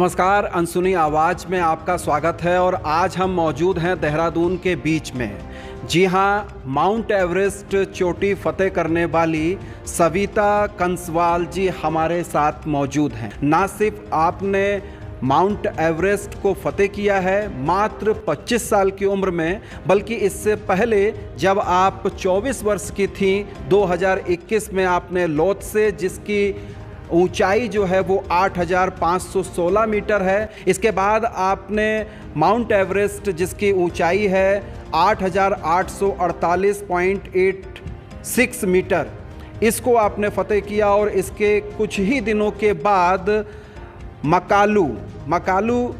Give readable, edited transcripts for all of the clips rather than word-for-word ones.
नमस्कार, अनसुनी आवाज़ में आपका स्वागत है और आज हम मौजूद हैं देहरादून के बीच में। जी हाँ, माउंट एवरेस्ट चोटी फतेह करने वाली सविता कंसवाल जी हमारे साथ मौजूद हैं। ना सिर्फ आपने माउंट एवरेस्ट को फतेह किया है मात्र 25 साल की उम्र में, बल्कि इससे पहले जब आप 24 वर्ष की थीं 2021 में आपने लोथ से, जिसकी ऊंचाई जो है वो 8,516 मीटर है, इसके बाद आपने माउंट एवरेस्ट जिसकी ऊंचाई है 8,848.86 मीटर, इसको आपने फतेह किया। और इसके कुछ ही दिनों के बाद मकालू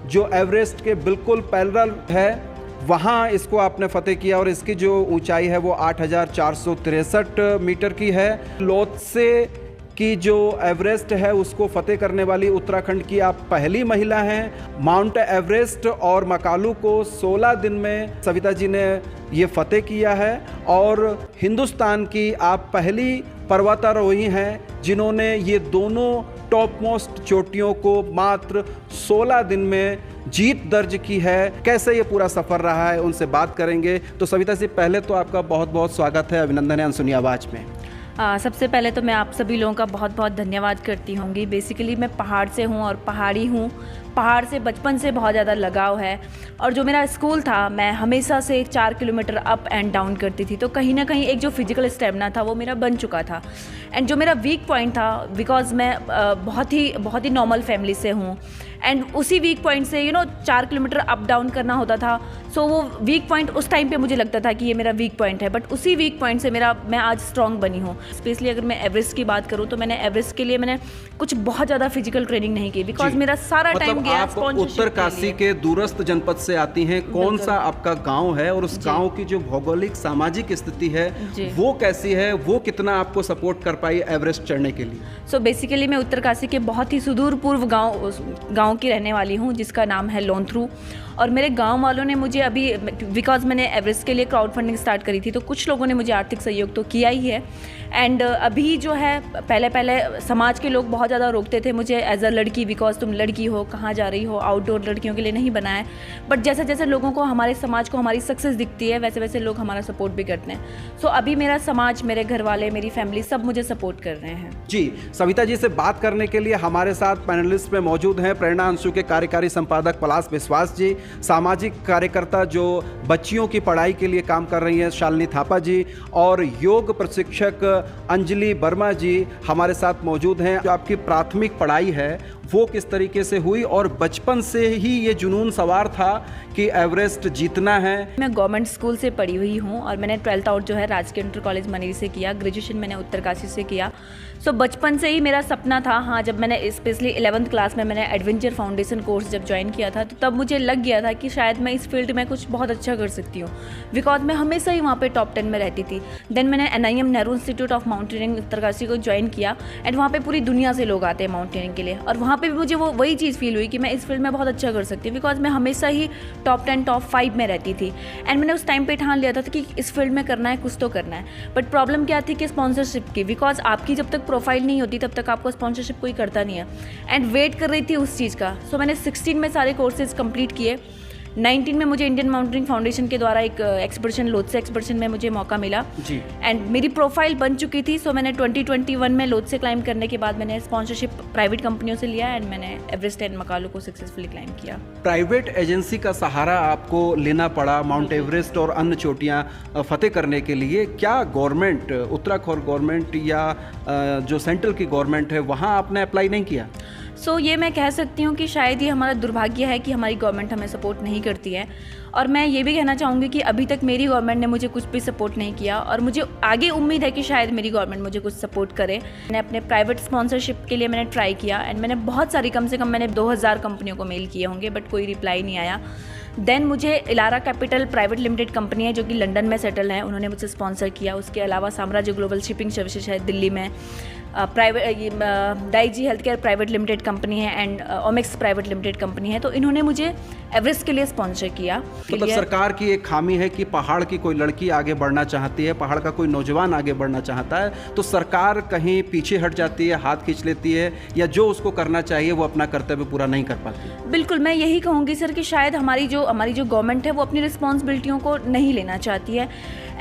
जो एवरेस्ट के बिल्कुल पैरेलल है, वहाँ इसको आपने फतेह किया और इसकी जो ऊंचाई है वो 8,463 मीटर की है। लोथ से की जो एवरेस्ट है उसको फतेह करने वाली उत्तराखंड की आप पहली महिला हैं। माउंट एवरेस्ट और मकालू को 16 दिन में सविता जी ने ये फतेह किया है और हिंदुस्तान की आप पहली पर्वतारोही हैं जिन्होंने ये दोनों टॉप मोस्ट चोटियों को मात्र 16 दिन में जीत दर्ज की है। कैसे ये पूरा सफ़र रहा है, उनसे बात करेंगे। तो सविता जी, पहले तो आपका बहुत बहुत स्वागत है, अभिनंदन है अनसुनी आवाज़ में। सबसे पहले तो मैं आप सभी लोगों का बहुत बहुत धन्यवाद करती होंगी। बेसिकली मैं पहाड़ से हूँ और पहाड़ी हूँ। पहाड़ से बचपन से बहुत ज़्यादा लगाव है और जो मेरा स्कूल था, मैं हमेशा से 4 किलोमीटर अप एंड डाउन करती थी, तो कहीं ना कहीं एक जो फिजिकल स्टेमिना था वो मेरा बन चुका था। एंड जो मेरा वीक पॉइंट था, बिकॉज मैं बहुत ही नॉर्मल फैमिली से हूँ एंड उसी वीक पॉइंट से 4 किलोमीटर अप डाउन करना होता था। सो वो वीक पॉइंट उस टाइम पे मुझे लगता था कि ये मेरा वीक पॉइंट है, बट उसी वीक पॉइंट से मैं आज स्ट्रॉन्ग बनी हूँ। स्पेशली अगर मैं एवरेस्ट की बात करूँ तो मैंने एवरेस्ट के लिए मैंने कुछ बहुत ज़्यादा फिजिकल ट्रेनिंग नहीं की, बिकॉज मेरा सारा टाइम गया आप उत्तरकाशी के दूरस्थ जनपद से आती हैं। कौन सा आपका गाँव है और उस गाँव की जो भौगोलिक सामाजिक स्थिति है वो कैसी है, वो कितना आपको सपोर्ट कर पाई एवरेस्ट चढ़ने के लिए? सो बेसिकली मैं उत्तरकाशी के बहुत ही सुदूर पूर्व गाँव की रहने वाली हूँ जिसका नाम है लोंथरू। और मेरे गांव वालों ने मुझे अभी, बिकॉज मैंने एवरेस्ट के लिए क्राउड फंडिंग स्टार्ट करी थी, तो कुछ लोगों ने मुझे आर्थिक सहयोग तो किया ही है। एंड अभी जो है, पहले समाज के लोग बहुत ज़्यादा रोकते थे मुझे एज अ लड़की, बिकॉज तुम लड़की हो, कहाँ जा रही हो, आउटडोर लड़कियों के लिए नहीं बना है। बट जैसे जैसे लोगों को, हमारे समाज को हमारी सक्सेस दिखती है, वैसे वैसे लोग हमारा सपोर्ट भी करते हैं। सो अभी मेरा समाज, मेरे घर वाले, मेरी फैमिली सब मुझे सपोर्ट कर रहे हैं। जी, सविता जी से बात करने के लिए हमारे साथ पैनलिस्ट में मौजूद हैं प्रेरणा अंशु के कार्यकारी संपादक पलाश विश्वास जी, सामाजिक कार्यकर्ता जो बच्चियों की पढ़ाई के लिए काम कर रही हैं शालिनी थापा जी, और योग प्रशिक्षक अंजलि वर्मा जी हमारे साथ मौजूद हैं। जो आपकी प्राथमिक पढ़ाई है वो किस तरीके से हुई और बचपन से ही ये जुनून सवार था कि एवरेस्ट जीतना है? मैं गवर्नमेंट स्कूल से पढ़ी हुई हूँ और मैंने 12th आउट जो है राजकीय इंटर कॉलेज मनेरी से किया। ग्रेजुएशन मैंने उत्तरकाशी से किया। सो बचपन से ही मेरा सपना था। हाँ, जब मैंने स्पेशली 11th क्लास में मैंने एडवेंचर फाउंडेशन कोर्स जब ज्वाइन किया था, तो तब मुझे लग गया था कि शायद मैं इस फील्ड में कुछ बहुत अच्छा कर सकती हूँ, बिकॉज मैं हमेशा ही वहाँ पे टॉप 10 में रहती थी। देन मैंने NIM Nehru Institute of mountaineering Uttarkashi को ज्वाइन किया एंड वहाँ पे पूरी दुनिया से लोग आते हैं माउंटेनियरिंग के लिए, और वहाँ पे भी मुझे वही चीज़ फील हुई कि मैं इस फील्ड में बहुत अच्छा कर सकती हूँ, बिकॉज मैं हमेशा ही टॉप 10 टॉप 5 में रहती थी। एंड मैंने उस टाइम पे ठान लिया था कि इस फील्ड में करना है, कुछ तो करना है। बट प्रॉब्लम क्या थी कि स्पॉन्सरशिप की, बिकॉज आपकी जब तक प्रोफाइल नहीं होती तब तक आपको स्पॉन्सरशिप कोई करता नहीं है। एंड वेट कर रही थी उस चीज़ का। सो मैंने 16 में सारे कोर्सेज कंप्लीट किए। 19 में मुझे इंडियन माउंटेनिंग फाउंडेशन के द्वारा एक एक्सपर्शन, लोथ से एक्सपर्शन में मुझे मौका मिला जी, एंड मेरी प्रोफाइल बन चुकी थी। सो मैंने 2021 में लोथ से क्लाइंब करने के बाद मैंने स्पॉन्सरशिप प्राइवेट कंपनियों से लिया एंड मैंने एवरेस्ट एंड मकालू को सक्सेसफुली क्लाइंब किया। प्राइवेट एजेंसी का सहारा आपको लेना पड़ा माउंट एवरेस्ट और अन्य चोटियाँ फतेह करने के लिए। क्या गवर्नमेंट, उत्तराखंड गवर्नमेंट या जो सेंट्रल की गवर्नमेंट है, वहाँ आपने अप्लाई नहीं किया? सो ये मैं कह सकती हूँ कि शायद ये हमारा दुर्भाग्य है कि हमारी गवर्नमेंट हमें सपोर्ट नहीं करती है। और मैं ये भी कहना चाहूँगी कि अभी तक मेरी गवर्नमेंट ने मुझे कुछ भी सपोर्ट नहीं किया और मुझे आगे उम्मीद है कि शायद मेरी गवर्नमेंट मुझे कुछ सपोर्ट करे। मैंने अपने प्राइवेट स्पॉन्सरशिप के लिए मैंने ट्राई किया एंड मैंने बहुत सारी, कम से कम मैंने 2000 कंपनियों को मेल किए होंगे, बट कोई रिप्लाई नहीं आया। देन मुझे इलारा कैपिटल प्राइवेट लिमिटेड कंपनी है जो कि लंदन में सेटल है, उन्होंने मुझसे स्पॉन्सर किया। उसके अलावा साम्राज्य ग्लोबल शिपिंग सर्विसेज है दिल्ली में। प्राइवेट डाईजी health care private limited company है and Omaxe private limited company है, तो इन्होंने मुझे एवरेस्ट के लिए स्पॉन्सर किया। मतलब सरकार की एक खामी है कि पहाड़ की कोई लड़की आगे बढ़ना चाहती है, पहाड़ का कोई नौजवान आगे बढ़ना चाहता है, तो सरकार कहीं पीछे हट जाती है, हाथ खींच लेती है, या जो उसको करना चाहिए वो अपना कर्तव्य पूरा नहीं कर पाती। बिल्कुल, मैं यही कहूँगी सर कि शायद हमारी जो गवर्नमेंट है वो अपनी रिस्पॉन्सिबिलिटियों को नहीं लेना चाहती है,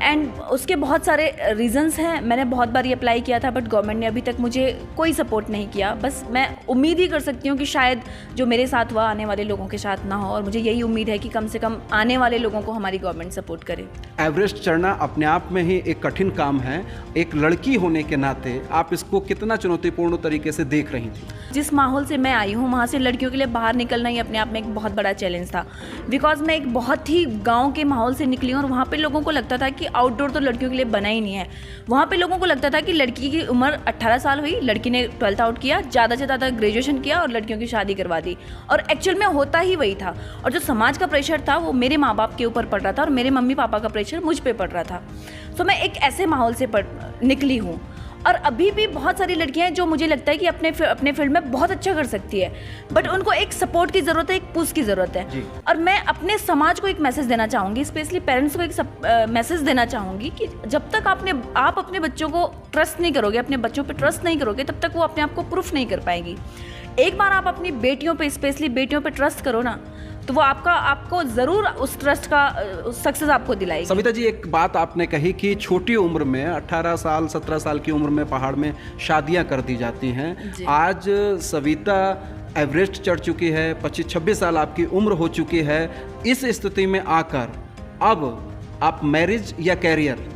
एंड उसके बहुत सारे रीजंस हैं। मैंने बहुत बार ये अप्लाई किया था बट गवर्नमेंट ने अभी तक मुझे कोई सपोर्ट नहीं किया। बस मैं उम्मीद ही कर सकती हूँ कि शायद जो मेरे साथ हुआ आने वाले लोगों के साथ ना हो, और मुझे यही उम्मीद है कि कम से कम आने वाले लोगों को हमारी गवर्नमेंट सपोर्ट करे। एवरेस्ट चढ़ना अपने आप में ही एक कठिन काम है, एक लड़की होने के नाते आप इसको कितना चुनौतीपूर्ण तरीके से देख रही थी? जिस माहौल से मैं आई हूँ वहाँ से लड़कियों के लिए बाहर निकलना ही अपने आप में एक बहुत बड़ा चैलेंज था, बिकॉज मैं एक बहुत ही गाँव के माहौल से निकली हूँ और वहाँ पर लोगों को लगता था कि आउटडोर तो लड़कियों के लिए बना ही नहीं है। वहाँ पे लोगों को लगता था कि लड़की की उम्र 18 साल हुई, लड़की ने 12th आउट किया, ज़्यादा से ज़्यादा ग्रेजुएशन किया और लड़कियों की शादी करवा दी, और एक्चुअल में होता ही वही था। और जो समाज का प्रेशर था वो मेरे माँ बाप के ऊपर पड़ रहा था और मेरे मम्मी पापा का प्रेशर मुझ पर पड़ रहा था। सो मैं एक ऐसे माहौल से निकली हूँ, और अभी भी बहुत सारी लड़कियां हैं जो मुझे लगता है कि अपने फील्ड में बहुत अच्छा कर सकती है, बट उनको एक सपोर्ट की ज़रूरत है, एक पुश की ज़रूरत है। और मैं अपने समाज को एक मैसेज देना चाहूँगी, स्पेशली पेरेंट्स को एक मैसेज देना चाहूँगी कि जब तक आप अपने बच्चों को ट्रस्ट नहीं करोगे, अपने बच्चों पे ट्रस्ट नहीं करोगे, तब तक वो अपने आप को प्रूफ नहीं कर पाएगी। एक बार आप अपनी बेटियों पे, स्पेशली बेटियों पे ट्रस्ट करो ना, तो वो आपको ज़रूर उस ट्रस्ट का सक्सेस आपको दिलाएगी। सविता जी, एक बात आपने कही कि छोटी उम्र में 18 साल 17 साल की उम्र में पहाड़ में शादियां कर दी जाती हैं। आज सविता एवरेस्ट चढ़ चुकी है, 25-26 साल आपकी उम्र हो चुकी है। इस स्थिति में आकर अब आप मैरिज या कैरियर?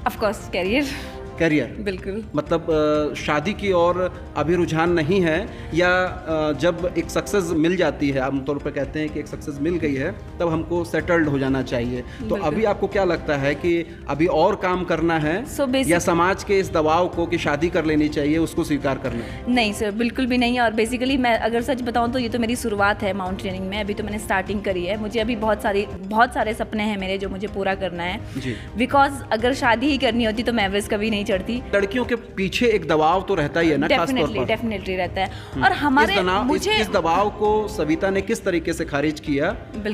Of course career. बिल्कुल। मतलब शादी की ओर अभी रुझान नहीं है, या जब एक सक्सेस मिल जाती है, आमतौर पर कहते हैं कि एक सक्सेस मिल गई है तब हमको सेटल्ड हो जाना चाहिए, तो अभी आपको क्या लगता है कि अभी और काम करना है या समाज के इस दबाव को कि शादी कर लेनी चाहिए उसको स्वीकार करना है? नहीं सर, बिल्कुल भी नहीं। और बेसिकली मैं अगर सच बताऊं तो ये तो मेरी शुरुआत है माउंटेनियरिंग में, अभी तो मैंने स्टार्टिंग करी है। मुझे अभी बहुत सारे सपने हैं मेरे जो मुझे पूरा करना है, बिकॉज अगर शादी ही करनी होती तो मैं एवरेस्ट कभी नहीं चढ़ती। लड़कियों के पीछे एक दबाव तो रहता ही है ना, खास तौर पर। डेफिनेटली रहता है। और हमारे इस दबाव को सविता ने किस तरीके से खारिज किया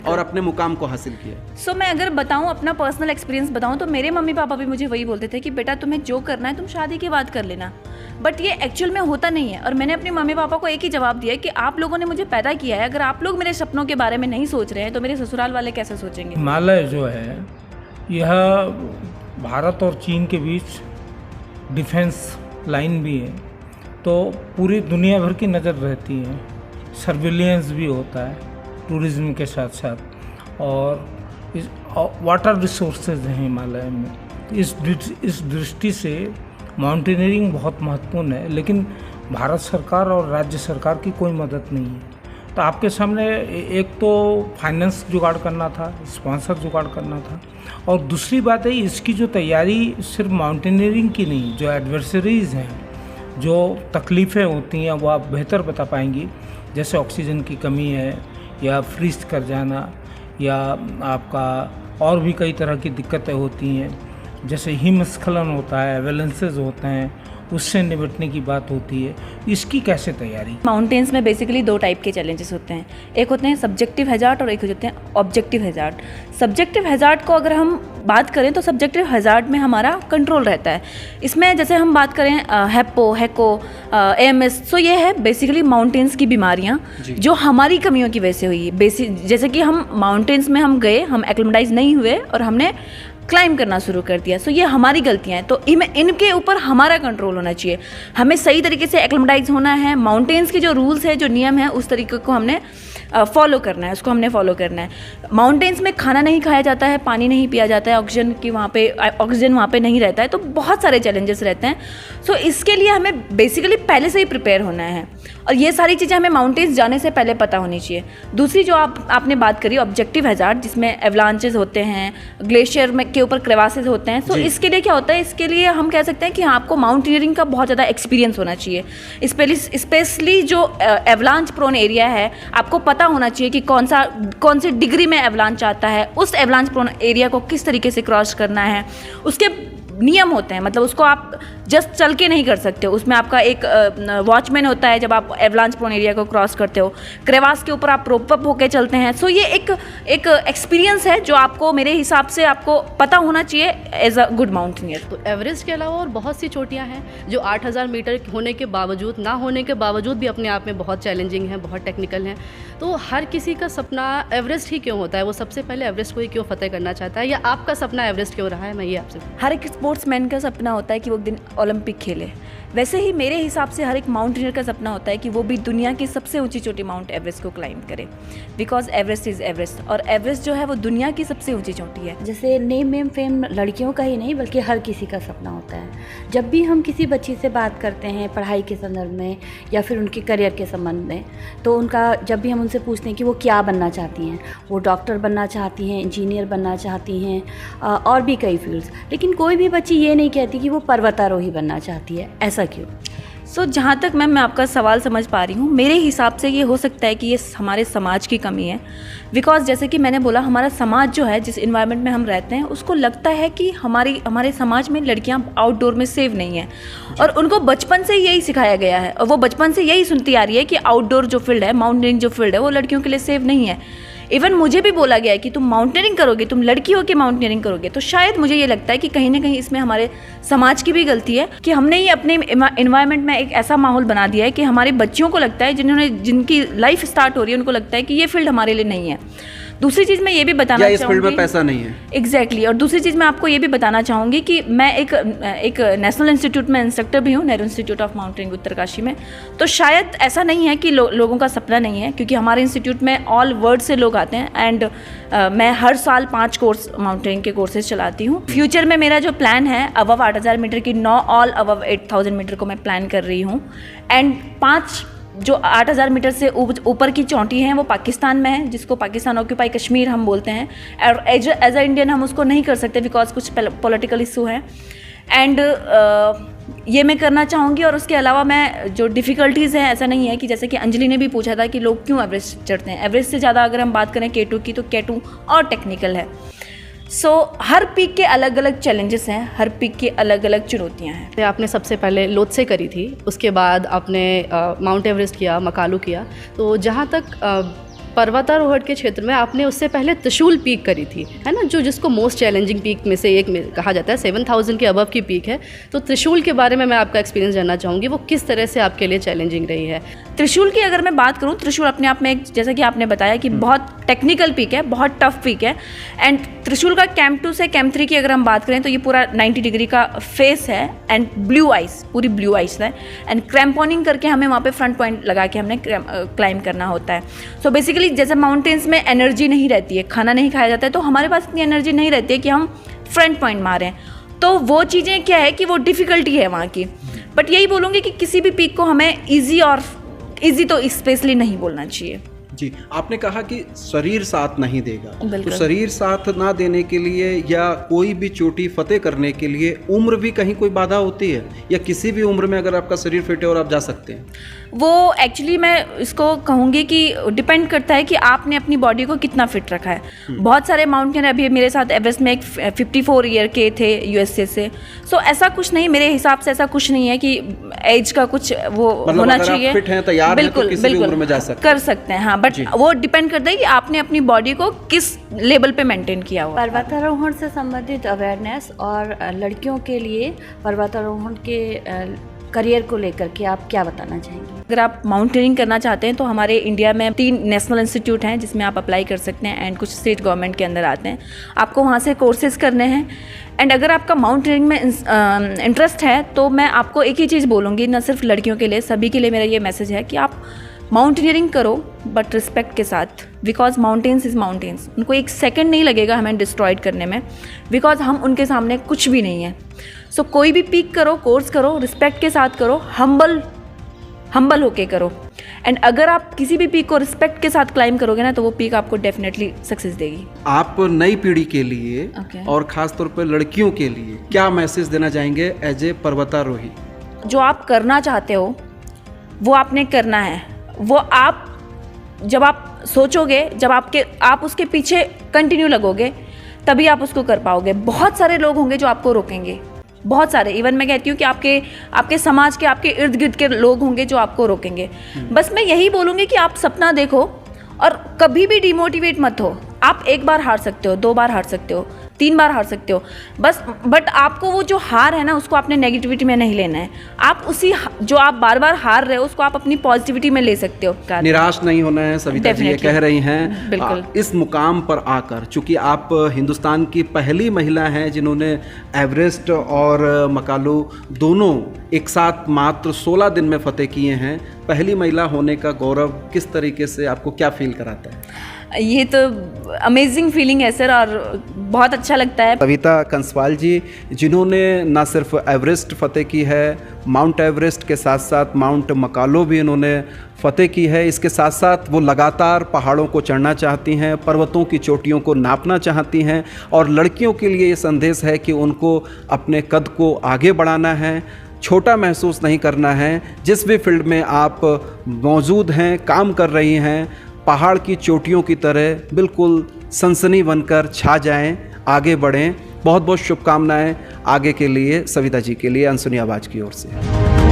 और अपने मुकाम को हासिल किया? सो मैं अगर बताऊं, अपना पर्सनल एक्सपीरियंस बताऊं, तो मेरे मम्मी पापा भी मुझे वही बोलते थे कि बेटा तुम्हें जो करना है तुम शादी के बाद कर लेना, बट ये एक्चुअल में होता नहीं है। और मैंने अपने मम्मी पापा को एक ही जवाब दिया कि आप लोगों ने मुझे पैदा किया है, अगर आप लोग मेरे सपनों के बारे में नहीं सोच रहे हैं तो मेरे ससुराल वाले कैसे सोचेंगे? हिमालय जो है यह भारत और चीन के बीच डिफेंस लाइन भी है, तो पूरी दुनिया भर की नज़र रहती है, सर्विलियंस भी होता है टूरिज़्म के साथ साथ, और वाटर रिसोर्सेज हैं हिमालय में। इस दृष्टि से माउंटेनियरिंग बहुत महत्वपूर्ण है, लेकिन भारत सरकार और राज्य सरकार की कोई मदद नहीं है। तो आपके सामने एक तो फाइनेंस जुगाड़ करना था, स्पॉन्सर जुगाड़ करना था, और दूसरी बात है इसकी जो तैयारी सिर्फ माउंटेनियरिंग की नहीं, जो एडवर्सरीज़ हैं, जो तकलीफ़ें होती हैं वो आप बेहतर बता पाएंगी, जैसे ऑक्सीजन की कमी है या फ्रीज कर जाना, या आपका और भी कई तरह की दिक्कतें होती हैं, जैसे हिमस्खलन होता है, एवेलेंसेस होते हैं, उससे निपटने की बात होती है। इसकी कैसे तैयारी? माउंटेन्स में बेसिकली दो टाइप के चैलेंजेस होते हैं, एक होते हैं सब्जेक्टिव हैजार्ड और एक होते हैं ऑब्जेक्टिव हैजार्ड। सब्जेक्टिव हैजार्ड को अगर हम बात करें तो सब्जेक्टिव हैजार्ड में हमारा कंट्रोल रहता है। इसमें जैसे हम बात करें हेको AMS, सो ये है बेसिकली माउंटेन्स की बीमारियां जो हमारी कमियों की वजह से हुई है। जैसे कि हम माउंटेन्स में हम गए, हम एक्लिमेटाइज नहीं हुए और हमने क्लाइंब करना शुरू कर दिया, सो ये हमारी गलतियां हैं, तो इनके ऊपर हमारा कंट्रोल होना चाहिए। हमें सही तरीके से एक्लिमेटाइज होना है, माउंटेन्स के जो रूल्स है, जो नियम है, उस तरीके को हमने फॉलो करना है, उसको हमने फॉलो करना है। माउंटेन्स में खाना नहीं खाया जाता है, पानी नहीं पिया जाता है, ऑक्सीजन वहाँ पे नहीं रहता है, तो बहुत सारे चैलेंजेस रहते हैं। सो इसके लिए हमें बेसिकली पहले से ही प्रिपेयर होना है, और ये सारी चीज़ें हमें माउंटेन्स जाने से पहले पता होनी चाहिए। दूसरी जो आपने बात करी ऑब्जेक्टिव हैजार्ड, जिसमें एवलांचेस होते हैं, ग्लेशियर में के ऊपर क्रेवासेस होते हैं, सो इसके लिए क्या होता है, इसके लिए हम कह सकते हैं कि आपको माउंटेनियरिंग का बहुत ज़्यादा एक्सपीरियंस होना चाहिए। स्पेशली जो एवलांच प्रोन एरिया है, आपको पता होना चाहिए कि कौन सी डिग्री में एवलांच आता है, उस एवलांच प्रोन एरिया को किस तरीके से क्रॉस करना है, उसके नियम होते हैं, मतलब उसको आप जस्ट चल के नहीं कर सकते हो, उसमें आपका एक वॉचमैन होता है जब आप एवलांच प्रोन एरिया को क्रॉस करते हो, क्रेवास के ऊपर आप रोप अप होके चलते हैं। सो ये एक एक्सपीरियंस है जो आपको मेरे हिसाब से आपको पता होना चाहिए एज अ गुड माउंटेनियर। तो एवरेस्ट के अलावा और बहुत सी चोटियां हैं जो 8000 मीटर होने के बावजूद ना होने के बावजूद भी अपने आप में बहुत चैलेंजिंग हैं, बहुत टेक्निकल हैं। तो हर किसी का सपना एवरेस्ट ही क्यों होता है, वो सबसे पहले एवरेस्ट को ही क्यों फतेह करना चाहता है, या आपका सपना एवरेस्ट क्यों रहा है, मैं ये आपसे। हर एक स्पोर्ट्समैन का सपना होता है कि वो एक दिन ओलंपिक खेले, वैसे ही मेरे हिसाब से हर एक माउंटेनियर का सपना होता है कि वो भी दुनिया की सबसे ऊंची चोटी माउंट एवरेस्ट को क्लाइंब करे, बिकॉज एवरेस्ट इज़ एवरेस्ट, और एवरेस्ट जो है वो दुनिया की सबसे ऊंची चोटी है। जैसे नेम एम फेम लड़कियों का ही नहीं बल्कि हर किसी का सपना होता है। जब भी हम किसी बच्ची से बात करते हैं पढ़ाई के संदर्भ में या फिर उनके करियर के संबंध में, तो उनका जब भी हम उनसे पूछते हैं कि वो क्या बनना चाहती हैं, वो डॉक्टर बनना चाहती हैं, इंजीनियर बनना चाहती हैं और भी कई फील्ड्स, लेकिन कोई भी बच्ची ये नहीं कहती कि वो पर्वतारोही बनना चाहती है। ऐसा क्यों? सो जहाँ तक मैं आपका सवाल समझ पा रही हूँ, मेरे हिसाब से ये हो सकता है कि ये हमारे समाज की कमी है। बिकॉज जैसे कि मैंने बोला, हमारा समाज जो है, जिस इन्वायरमेंट में हम रहते हैं, उसको लगता है कि हमारे समाज में लड़कियाँ आउटडोर में सेफ नहीं हैं, और उनको बचपन से यही सिखाया गया है, और वो बचपन से यही सुनती आ रही है कि आउटडोर जो फील्ड है, माउंटेनिंग जो फील्ड है, वो लड़कियों के लिए सेफ नहीं है। इवन मुझे भी बोला गया है कि तुम माउंटेनियरिंग करोगे, तुम लड़की हो के माउंटेनियरिंग करोगे। तो शायद मुझे ये लगता है कि कहीं ना कहीं इसमें हमारे समाज की भी गलती है कि हमने ये अपने इन्वायरमेंट में एक ऐसा माहौल बना दिया है कि हमारी बच्चियों को लगता है, जिनकी लाइफ स्टार्ट हो रही है, उनको लगता है कि ये फील्ड हमारे लिए नहीं है। दूसरी चीज़ मैं ये भी बताना चाहूँगी, इस फील्ड में पैसा नहीं है। एग्जैक्टली। और दूसरी चीज़ मैं आपको ये भी बताना चाहूँगी कि मैं एक नेशनल इंस्टीट्यूट में इंस्ट्रक्टर भी हूँ, Nehru Institute of Mountaineering Uttarkashi में। तो शायद ऐसा नहीं है कि लोगों का सपना नहीं है, क्योंकि हमारे इंस्टीट्यूट में ऑल वर्ल्ड से लोग आते हैं, एंड मैं हर साल 5 कोर्स माउंटेनिंग के कोर्सेज चलाती हूँ। फ्यूचर में मेरा जो प्लान है, अबव 8000 मीटर की 9 ऑल अबव 8000 मीटर को मैं प्लान कर रही हूँ, एंड 5 जो 8000 मीटर से ऊपर की चोटी हैं वो पाकिस्तान में है, जिसको पाकिस्तान ऑक्यूपाई कश्मीर हम बोलते हैं, और एज अ इंडियन हम उसको नहीं कर सकते बिकॉज कुछ पॉलिटिकल इशू है, एंड ये मैं करना चाहूँगी। और उसके अलावा मैं जो डिफ़िकल्टीज़ हैं, ऐसा नहीं है कि जैसे कि अंजलि ने भी पूछा था कि लोग क्यों एवरेस्ट चढ़ते हैं, एवरेस्ट से ज़्यादा अगर हम बात करें K2 की, तो K2 और टेक्निकल है। सो हर पीक के अलग अलग चैलेंजेस हैं, हर पीक की अलग अलग चुनौतियां हैं। आपने सबसे पहले लोत्से करी थी, उसके बाद आपने माउंट एवरेस्ट किया, मकालू किया, तो जहाँ तक पर्वतारोहण के क्षेत्र में आपने उससे पहले त्रिशूल पीक करी थी, है ना, जो जिसको मोस्ट चैलेंजिंग पीक में से एक में कहा जाता है, 7000 के अबव की पीक है। तो त्रिशूल के बारे में मैं आपका एक्सपीरियंस जानना चाहूँगी, वो किस तरह से आपके लिए चैलेंजिंग रही है? त्रिशूल की अगर मैं बात करूँ, त्रिशूल अपने आप में एक, जैसा कि आपने बताया कि बहुत टेक्निकल पीक है, बहुत टफ पीक है, एंड त्रिशूल का कैंप 2 से कैंप 3 की अगर हम बात करें तो ये पूरा 90 डिग्री का फेस है, एंड ब्लू आइस, पूरी ब्लू आइस है, एंड क्रैम्पोनिंग करके हमें वहाँ पे फ्रंट पॉइंट लगा के हमने क्लाइंब करना होता है। सो बेसिकली जैसे माउंटेन्स में एनर्जी नहीं रहती है, खाना नहीं खाया जाता है, तो हमारे पास इतनी एनर्जी नहीं रहती है कि हम फ्रंट पॉइंट मारें। तो वो चीज़ें क्या है कि वो डिफ़िकल्टी है वहाँ की। बट यही बोलूँगी कि किसी भी पीक को हमें ईजी तो स्पेशली नहीं बोलना चाहिए। जी, आपने कहा कि शरीर साथ नहीं देगा, बिल्कुल। तो शरीर साथ ना देने के लिए या कोई भी चोटी फतेह करने के लिए उम्र भी कहीं कोई बाधा होती है, या किसी भी उम्र में अगर आपका शरीर फिट है और आप जा सकते हैं? वो एक्चुअली मैं इसको कहूँगी कि डिपेंड करता है कि आपने अपनी बॉडी को कितना फिट रखा है। बहुत सारे माउंटेनियर अभी मेरे साथ एवरेस्ट में एक 54 ईयर के थे USA से। सो ऐसा कुछ नहीं, मेरे हिसाब से ऐसा कुछ नहीं है कि एज का कुछ वो मतलब होना अगर चाहिए। आप फिट हैं, तैयार हैं, तो किसी भी उम्र में जा सकते कर सकते हैं, हाँ, बट वो डिपेंड करता है कि आपने अपनी बॉडी को किस लेवल पे मेंटेन किया हुआ। पर्वतारोहण से संबंधित अवेयरनेस और लड़कियों के लिए पर्वतारोहण के करियर को लेकर के आप क्या बताना चाहेंगे? अगर आप माउंटेनियरिंग करना चाहते हैं तो हमारे इंडिया में 3 नेशनल इंस्टीट्यूट हैं जिसमें आप अप्लाई कर सकते हैं, एंड कुछ स्टेट गवर्नमेंट के अंदर आते हैं। आपको वहाँ से कोर्सेज करने हैं, एंड अगर आपका माउंटेनियरिंग में इंटरेस्ट है तो मैं आपको एक ही चीज़ बोलूँगी, न सिर्फ लड़कियों के लिए, सभी के लिए मेरा ये मैसेज है कि आप माउंटेनियरिंग करो बट रिस्पेक्ट के साथ, बिकॉज माउंटेन्स इज़ माउंटेन्स। उनको एक सेकंड नहीं लगेगा हमें डिस्ट्रॉयड करने में, बिकॉज हम उनके सामने कुछ भी नहीं है। सो कोई भी पीक करो, कोर्स करो, रिस्पेक्ट के साथ करो, हम्बल होके करो, एंड अगर आप किसी भी पीक को रिस्पेक्ट के साथ क्लाइंब करोगे ना, तो वो पीक आपको डेफिनेटली सक्सेस देगी। आप नई पीढ़ी के लिए और ख़ास तौर पर लड़कियों के लिए क्या मैसेज देना चाहेंगे एज ए पर्वतारोही? जो आप करना चाहते हो वो आपने करना है। वो आप जब आप सोचोगे, जब आप उसके पीछे कंटिन्यू लगोगे, तभी आप उसको कर पाओगे। बहुत सारे लोग होंगे जो आपको रोकेंगे, बहुत सारे, इवन मैं कहती हूँ कि आपके समाज के, आपके इर्द गिर्द के लोग होंगे जो आपको रोकेंगे। बस मैं यही बोलूँगी कि आप सपना देखो और कभी भी डिमोटिवेट मत हो। आप एक बार हार सकते हो, 2 बार हार सकते हो, 3 बार हार सकते हो, बस बट आपको वो जो हार है ना उसको आपने नेगेटिविटी में नहीं लेना है। आप उसी जो आप बार बार हार रहे हो उसको आप अपनी पॉजिटिविटी में ले सकते हो। निराश नहीं होना है, सविता जी ये Definitely. कह रही हैं। बिल्कुल। इस मुकाम पर आकर, चूंकि आप हिंदुस्तान की पहली महिला हैं जिन्होंने एवरेस्ट और मकालू दोनों एक साथ मात्र 16 दिन में फतेह किए हैं, पहली महिला होने का गौरव किस तरीके से आपको क्या फील कराता है? ये तो अमेजिंग फीलिंग है सर, और बहुत अच्छा लगता है। सविता कंसवाल जी, जिन्होंने न सिर्फ एवरेस्ट फतेह की है, माउंट एवरेस्ट के साथ साथ माउंट मकालो भी इन्होंने फतेह की है। इसके साथ साथ वो लगातार पहाड़ों को चढ़ना चाहती हैं, पर्वतों की चोटियों को नापना चाहती हैं, और लड़कियों के लिए ये संदेश है कि उनको अपने कद को आगे बढ़ाना है, छोटा महसूस नहीं करना है। जिस भी फील्ड में आप मौजूद हैं, काम कर रही हैं, पहाड़ की चोटियों की तरह बिल्कुल सनसनी बनकर छा जाएं, आगे बढ़ें। बहुत बहुत शुभकामनाएं आगे के लिए सविता जी के लिए, अनसुनी आवाज़ की ओर से।